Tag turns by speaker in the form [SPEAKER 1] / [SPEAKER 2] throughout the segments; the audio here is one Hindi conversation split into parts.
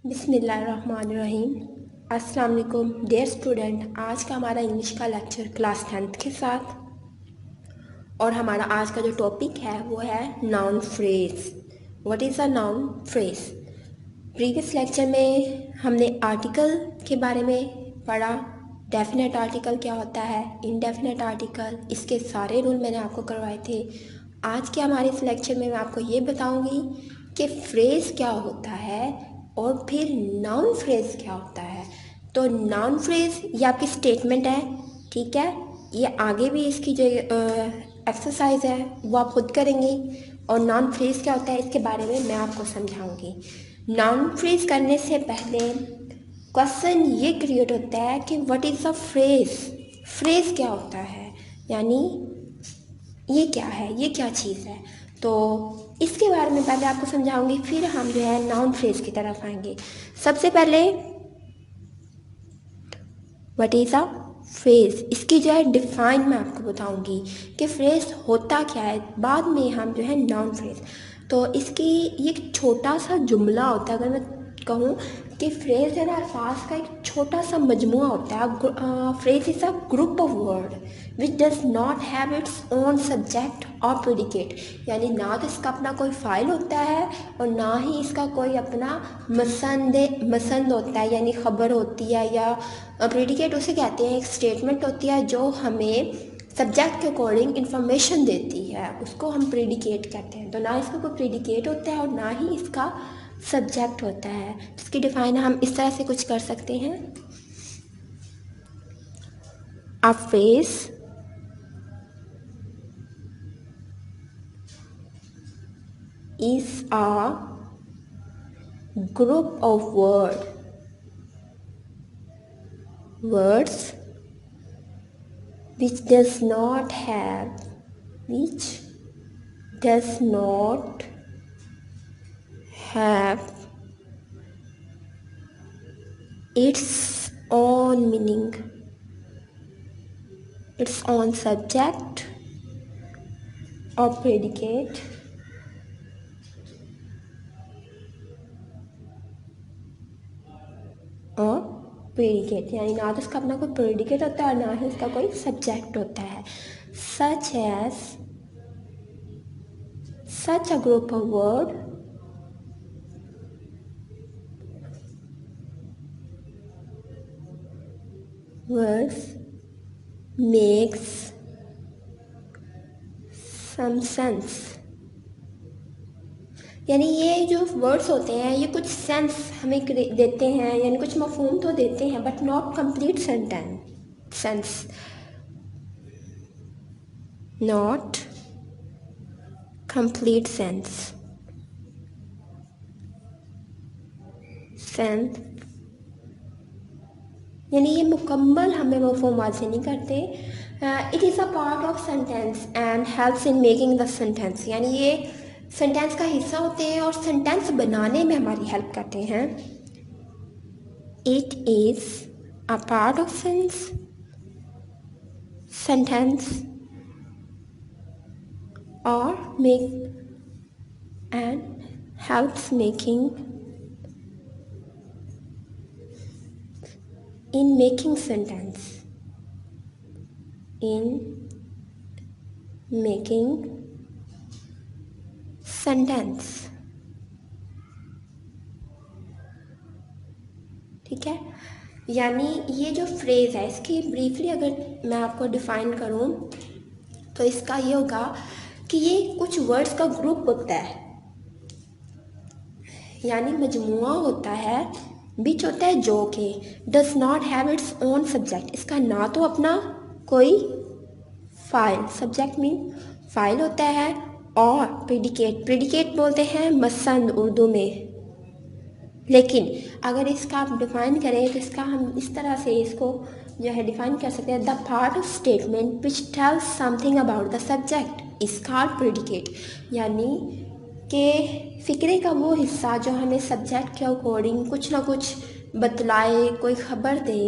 [SPEAKER 1] बिस्मिल्लाहिर्रहमानिर्रहीम। अस्सलाम वालेकुम डियर स्टूडेंट। आज का हमारा इंग्लिश का लेक्चर क्लास 10th के साथ, और हमारा आज का जो टॉपिक है वो है noun phrase. What is a noun phrase? Previous lecture में हमने आर्टिकल के बारे में पढ़ा। डेफिनेट आर्टिकल क्या होता है, इनडेफिनेट आर्टिकल, इसके सारे रूल मैंने आपको करवाए थे। आज के हमारे इस लेक्चर में मैं आपको ये बताऊंगी कि फ्रेज क्या होता है और फिर नाउन फ्रेज क्या होता है। तो नाउन फ्रेज ये आपकी स्टेटमेंट है, ठीक है। ये आगे भी इसकी जो एक्सरसाइज है वो आप खुद करेंगे, और नाउन फ्रेज क्या होता है इसके बारे में मैं आपको समझाऊंगी। नाउन फ्रेज करने से पहले क्वेश्चन ये क्रिएट होता है कि what is a phrase. Phrase क्या होता है, यानी ये क्या है, ये क्या चीज़ है। तो इसके बारे में पहले आपको समझाऊंगी, फिर हम जो है नाउन फ्रेज की तरफ आएंगे। सबसे पहले व्हाट इज़ अ फ्रेज, इसकी जो है डिफाइन मैं आपको बताऊंगी कि फ्रेज होता क्या है। बाद में हम जो है नाउन फ्रेज, तो इसकी ये छोटा सा जुमला होता है। अगर मैं कहूँ कि फ्रेज है ना, अल्फाज का एक छोटा सा मजमुआ होता है। Phrase is a group of word which does not have its own subject और प्रेडिकेट, यानी ना तो इसका अपना कोई फाइल होता है और ना ही इसका कोई अपना मसंद होता है, यानी खबर होती है, या प्रेडिकेट उसे कहते हैं। एक स्टेटमेंट होती है जो हमें सब्जेक्ट के अकॉर्डिंग इंफॉर्मेशन देती है, उसको हम प्रेडिकेट कहते हैं। तो ना इसका कोई प्रेडिकेट होता है और ना ही इसका सब्जेक्ट होता है। इसकी डिफाइन हम इस तरह से कुछ कर सकते हैं। A phrase is a group of words which does not have its own meaning, its own subject or predicate, और प्रेडिकेट, यानी ना तो इसका अपना कोई प्रेडिकेट होता है और ना ही इसका कोई सब्जेक्ट होता है। such a group of words makes some sense, यानी ये जो वर्ड्स होते हैं ये कुछ सेंस हमें देते हैं, यानी कुछ मफहूम तो देते हैं, but not complete sense, not complete sense. यानी ये मुकम्मल हमें मफहूम हासिल नहीं करते। It is a part of sentence and helps in making the sentence, यानी ये सेंटेंस का हिस्सा होते हैं और सेंटेंस बनाने में हमारी हेल्प करते हैं। It is a part of sentence और make and helps making in making sentence, ठीक है। यानी ये जो फ्रेज है इसकी ब्रीफली अगर मैं आपको डिफाइन करूँ तो इसका ये होगा कि ये कुछ वर्ड्स का ग्रुप होता है, यानी मजमुआ होता है, बीच होता है जो कि does not have its own subject, इसका ना तो अपना कोई फाइल, सब्जेक्ट मीन फाइल होता है, और प्रेडिकेट बोलते हैं मसंद उर्दू में। लेकिन अगर इसका आप डिफाइन करें तो इसका हम इस तरह से इसको जो है डिफाइन कर सकते हैं, the part of statement which tells something about the subject is called predicate, यानी कि फ़िक्रे का वो हिस्सा जो हमें सब्जेक्ट के अकॉर्डिंग कुछ ना कुछ बतलाए, कोई ख़बर दे,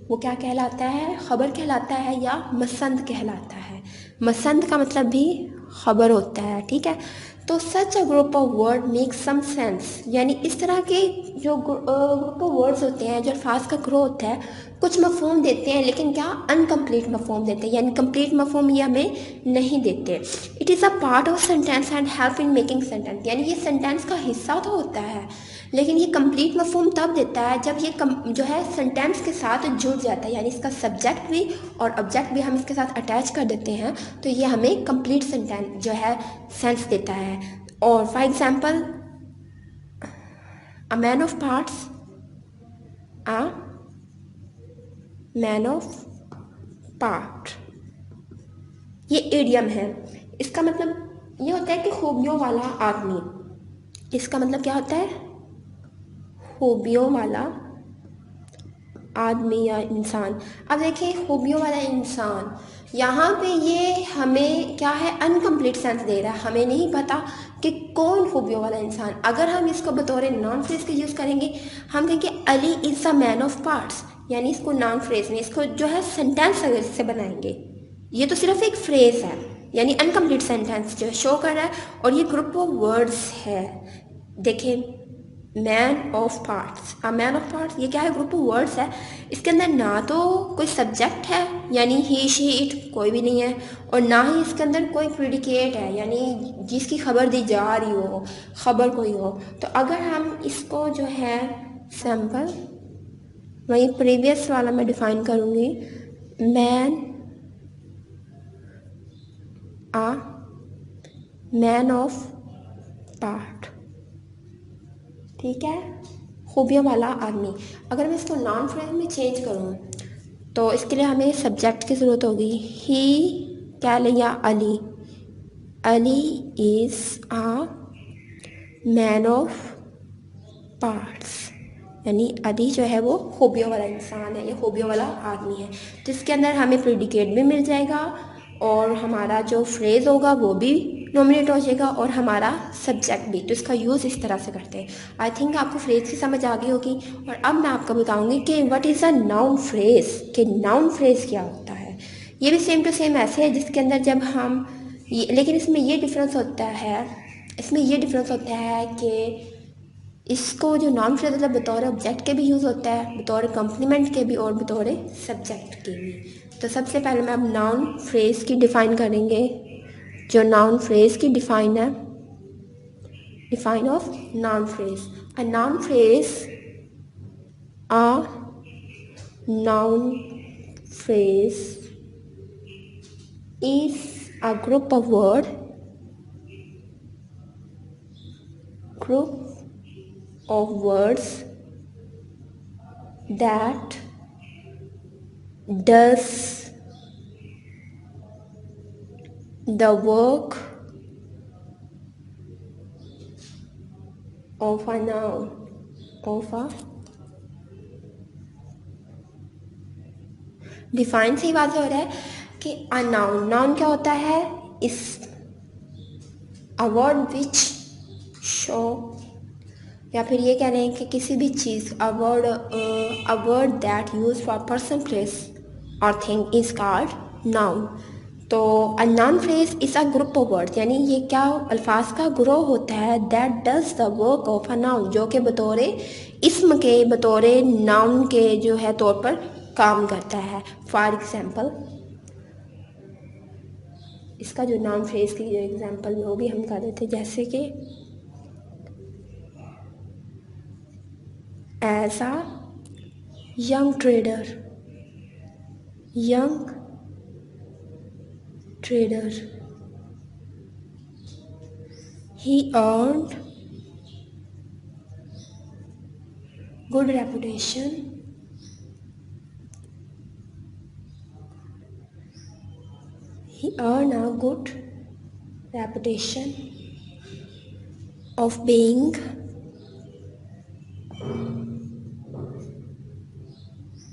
[SPEAKER 1] वो क्या कहलाता है, ख़बर कहलाता है या मसंद कहलाता है। मसंद का मतलब भी ख़बर होता है, ठीक है। तो such a group of word make some sense, यानी इस तरह के जो ग्रुप ऑफ वर्ड्स होते हैं, जो अल्फाज का ग्रो होता है, कुछ मफहूम देते हैं लेकिन क्या अनकम्प्लीट मफहूम देते हैं, यानी कंप्लीट मफहूम ये हमें नहीं देते। It is a part of sentence and help in making sentence, यानी ये सेंटेंस का हिस्सा तो होता है लेकिन ये कंप्लीट मफहूम तब देता है जब ये जो है सेंटेंस के साथ जुड़ जाता है, यानी इसका सब्जेक्ट भी और ऑब्जेक्ट भी हम इसके साथ अटैच कर देते हैं, तो ये हमें कंप्लीट सेंटेंस जो है सेंस देता है। और for example, a man of parts, a man of part, ये इडियम है। इसका मतलब ये होता है कि खूबियों वाला आदमी। इसका मतलब क्या होता है? खूबियों वाला आदमी या इंसान। अब देखिए, खूबियों वाला इंसान, यहाँ पे ये हमें क्या है, अनकम्प्लीट सेंस दे रहा है। हमें नहीं पता कि कौन खूबियों वाला इंसान। अगर हम इसको बतौर नॉन फ्रेज के यूज़ करेंगे, हम कहेंगे Ali is a man of parts, यानी इसको नॉन फ्रेज में, इसको जो है सेंटेंस अगर इससे बनाएंगे, ये तो सिर्फ एक फ्रेज है, यानी अनकम्प्लीट सेंटेंस जो शो कर रहा है, और ये ग्रुप ऑफ वर्ड्स है। देखिए, man of parts, a man of parts, ये क्या है, ग्रुप ऑफ वर्ड्स है। इसके अंदर ना तो कोई सब्जेक्ट है, यानी ही शी इट कोई भी नहीं है, और ना ही इसके अंदर कोई प्रेडिकेट है, यानी जिसकी खबर दी जा रही हो, खबर कोई हो। तो अगर हम इसको जो है सैम्पल, वही प्रीवियस वाला मैं डिफाइन करूँगी, man, a man of part, ठीक है, खूबियों वाला आदमी। अगर मैं इसको नॉन फ्रेज में चेंज करूँ तो इसके लिए हमें सब्जेक्ट की ज़रूरत होगी। ही क्या ले, या Ali, Ali is a man of parts, यानी अली जो है वो खूबियों वाला इंसान है या खूबियों वाला आदमी है, जिसके अंदर हमें प्रेडिकेट भी मिल जाएगा और हमारा जो फ्रेज़ होगा वो भी नॉमिनेट हो जाएगा और हमारा सब्जेक्ट भी। तो इसका यूज़ इस तरह से करते हैं। आई थिंक आपको फ्रेज़ की समझ आ गई होगी। और अब मैं आपको बताऊंगी कि what is a noun phrase, कि नाउन फ्रेज़ क्या होता है। ये भी सेम टू सेम ऐसे है जिसके अंदर जब हम लेकिन इसमें ये डिफरेंस होता है, कि इसको जो नाउन फ्रेज मतलब बतौर ऑब्जेक्ट के भी यूज़ होता है, बतौर कम्प्लीमेंट के भी और बतौर सब्जेक्ट के भी। तो सबसे पहले मैं अब नाउन फ्रेज की डिफ़ाइन करेंगे। जो नाउन फ्रेज की डिफ़ाइन है, define of noun phrase, a noun phrase, a noun phrase is a group of words that does the work of a noun, define से ही वाज़ हो रहा है कि अ नाउन, नाउन क्या होता है, इस अ वर्ड विच शो, या फिर ये कह रहे हैं कि किसी भी चीज़, a word that use for person, place और थिंग इज कॉल्ड नाउन। तो a noun phrase is a group of words, यानी ये क्या अल्फाज का ग्रोह होता है, that does the work of a noun, जो कि बतौरे इस्म के, बतौरे नाउन के जो है तौर पर काम करता है। फॉर एग्जाम्पल, इसका जो नाउन फ्रेज की जो एग्जाम्पल वो भी हम कर देते, जैसे कि as a young trader, he earned good reputation of being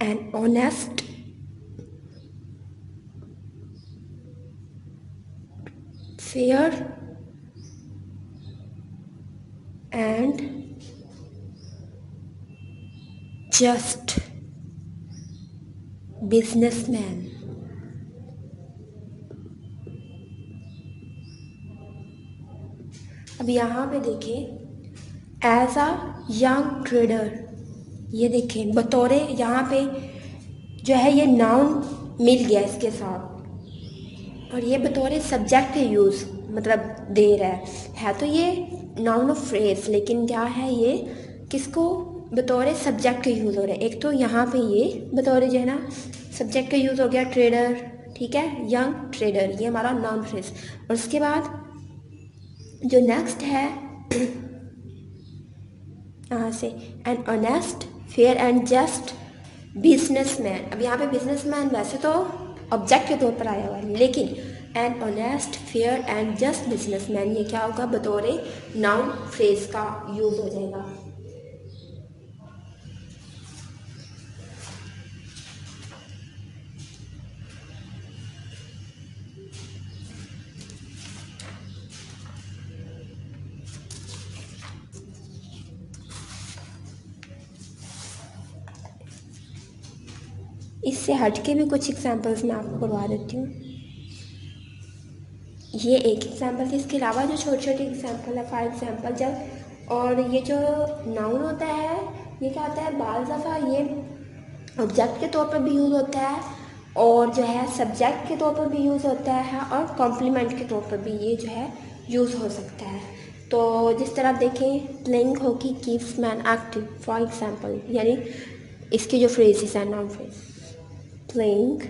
[SPEAKER 1] an honest, fair and just businessman। अब यहाँ पे देखें, एज अ यंग ट्रेडर, ये देखें बतौर, यहाँ पे जो है ये नाउन मिल गया इसके साथ, और ये बतौर सब्जेक्ट के यूज़ मतलब दे रहा है तो ये नाउन ऑफ फ्रेज, लेकिन क्या है ये किसको बतौर सब्जेक्ट के यूज़ हो रहा है। एक तो यहाँ पे ये बतौर जो है ना सब्जेक्ट का यूज़ हो गया ट्रेडर, ठीक है, यंग ट्रेडर, ये हमारा नाउन फ्रेज। और उसके बाद जो नेक्स्ट है यहाँ से, an honest fair and just businessman. अब यहाँ पे बिजनेसमैन वैसे तो ऑब्जेक्ट के तौर पर आया हुआ है, लेकिन an honest fair and just businessman ये क्या होगा, बतौर नाउन फ्रेज का यूज़ हो जाएगा। इससे हट के भी कुछ एग्जांपल्स मैं आपको करवा देती हूँ। ये एक एग्जांपल थी, इसके अलावा जो छोटे छोटे एग्जांपल है, फॉर एग्जांपल जब, और ये जो नाउन होता है ये क्या होता है, बाल दफ़ा ये ऑब्जेक्ट के तौर पर भी यूज़ होता है, और जो है सब्जेक्ट के तौर पर भी यूज़ होता है, और कॉम्प्लीमेंट के तौर पर भी ये जो है यूज़ हो सकता है। तो जिस तरह आप देखें, playing hockey keeps man active, for example, यानी इसके जो फ्रेजेस हैं noun phrase, playing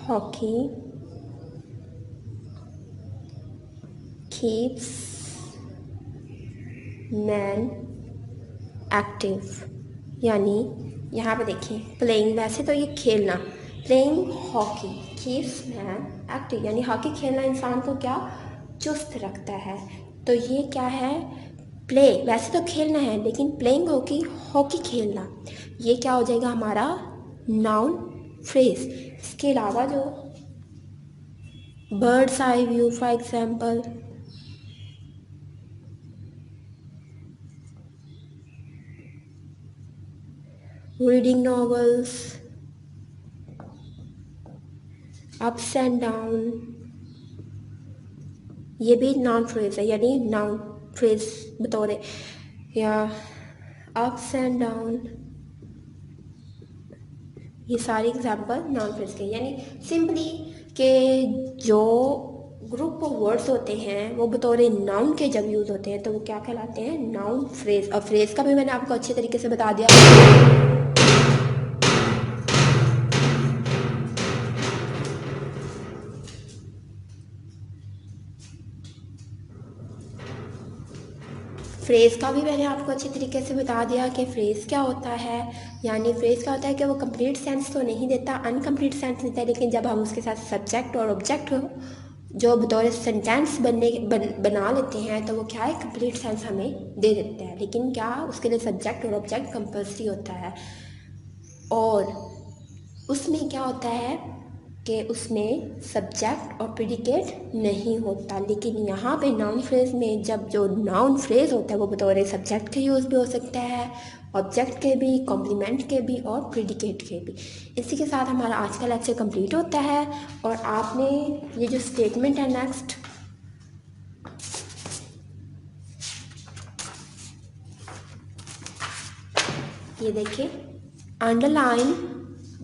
[SPEAKER 1] hockey keeps man active, यानी यहाँ पे देखिए प्लेइंग, वैसे तो ये खेलना, playing hockey keeps man active, यानी हॉकी खेलना इंसान को क्या चुस्त रखता है। तो ये क्या है, प्ले, वैसे तो खेलना है लेकिन प्लेइंग हॉकी, हॉकी खेलना, ये क्या हो जाएगा हमारा नाउन फ्रेज। इसके अलावा जो birds eye view, for example, reading novels, ups and down, ये भी नाउन फ्रेज है, यानी नाउन फ्रेज बतौर, या अप्स एंड डाउन, ये सारे एग्जाम्पल नाउन फ्रेज के, यानी सिंपली के जो ग्रुप ऑफ वर्ड्स होते हैं वो बतौर नाउन के जब यूज़ होते हैं तो वो क्या कहलाते हैं, नाउन फ्रेज। और फ्रेज का भी मैंने आपको अच्छे तरीके से बता दिया। फ्रेज़ का भी मैंने आपको अच्छे तरीके से बता दिया कि फ़्रेज़ क्या होता है, यानी फ्रेज़ क्या होता है कि वो कंप्लीट सेंस तो नहीं देता, अनकम्प्लीट सेंस देता है, लेकिन जब हम उसके साथ सब्जेक्ट और ऑब्जेक्ट जो बतौर सेंटेंस बना लेते हैं तो वो क्या है, कंप्लीट सेंस हमें दे देता है। लेकिन क्या उसके लिए सब्जेक्ट और ऑब्जेक्ट कंपल्सरी होता है, और उसमें क्या होता है कि उसमें सब्जेक्ट और प्रेडिकेट नहीं होता। लेकिन यहाँ पे नाउन फ्रेज में जब जो नाउन फ्रेज होता है वो बतौर सब्जेक्ट के यूज़ भी हो सकता है, ऑब्जेक्ट के भी, कॉम्प्लीमेंट के भी, और प्रेडिकेट के भी। इसी के साथ हमारा आज का लेक्चर कंप्लीट होता है। और आपने ये जो स्टेटमेंट है नेक्स्ट, ये देखिए, underline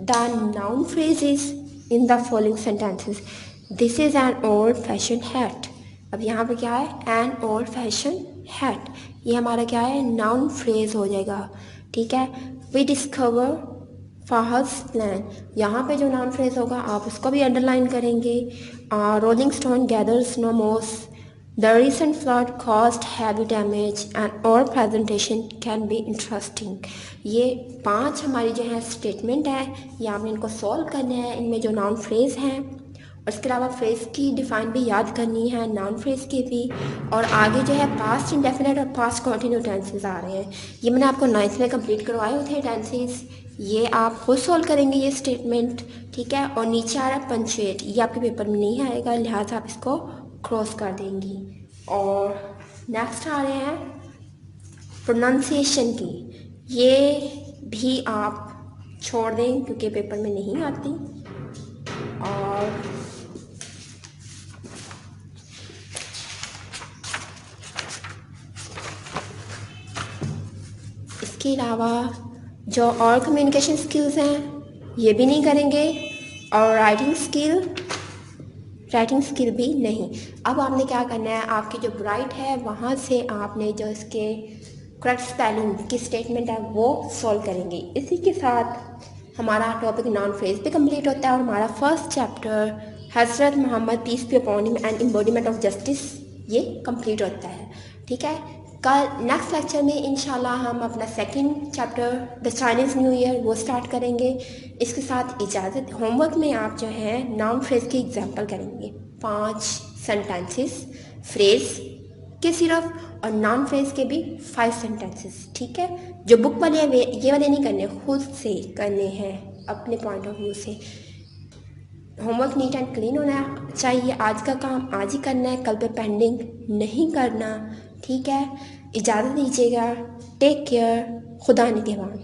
[SPEAKER 1] the noun phrases in the following sentences. This is an old fashioned hat. अब यहाँ पे क्या है, an old fashioned hat, ये हमारा क्या है, नाउन फ्रेज हो जाएगा, ठीक है। We discover Fahad's plan, यहाँ पे जो नाउन फ्रेज होगा आप उसको भी अंडरलाइन करेंगे। Rolling Stone gathers no moss, the recent flood caused heavy damage and our presentation can be interesting। ये 5 हमारी जो है स्टेटमेंट है, ये आपने इनको सॉल्व करना है, इनमें जो नाउन फ्रेज हैं, और इसके अलावा फ्रेज की डिफाइन भी याद करनी है, नाउन फ्रेज की भी। और आगे जो है पास्ट इंडेफिनिट और पास्ट कंटिन्यू टेंसेस आ रहे हैं, ये मैंने आपको 9th में कंप्लीट करवाए हुए थे टेंसेस, ये आप खुद सॉल्व करेंगे ये स्टेटमेंट, ठीक है। और नीचे आ रहा है पंचुएट, ये आपके पेपर में नहीं आएगा, लिहाजा आप इसको क्रॉस कर देंगी। और नेक्स्ट आ रहे हैं प्रोनाउंसिएशन की, ये भी आप छोड़ दें क्योंकि पेपर में नहीं आती। और इसके अलावा जो और कम्युनिकेशन स्किल्स हैं ये भी नहीं करेंगे, और राइटिंग स्किल भी नहीं। अब आपने क्या करना है, आपकी जो ब्राइट है वहाँ से आपने जो इसके करेक्ट स्पेलिंग की स्टेटमेंट है वो सॉल्व करेंगे। इसी के साथ हमारा टॉपिक नाउन फ्रेज भी कंप्लीट होता है और हमारा first chapter Hazrat Muhammad peace be upon him and embodiment of justice ये कंप्लीट होता है। ठीक है, कल नेक्स्ट लेक्चर में इंशाल्लाह हम अपना second chapter the Chinese new year वो स्टार्ट करेंगे। इसके साथ इजाज़त। होमवर्क में आप जो है नाउन फ्रेज की एग्जांपल करेंगे, 5 सेंटेंसेस फ्रेज के सिर्फ, और नाउन फ्रेज के भी 5 सेंटेंसेस। ठीक है, जो बुक वाले ये वाले नहीं करने, खुद से करने हैं अपने पॉइंट ऑफ व्यू से। होमवर्क नीट एंड क्लीन होना चाहिए, आज का काम आज ही करना है, कल पे पेंडिंग नहीं करना। ठीक है, इजाज़त दीजिएगा। टेक केयर, खुदा निगहबान।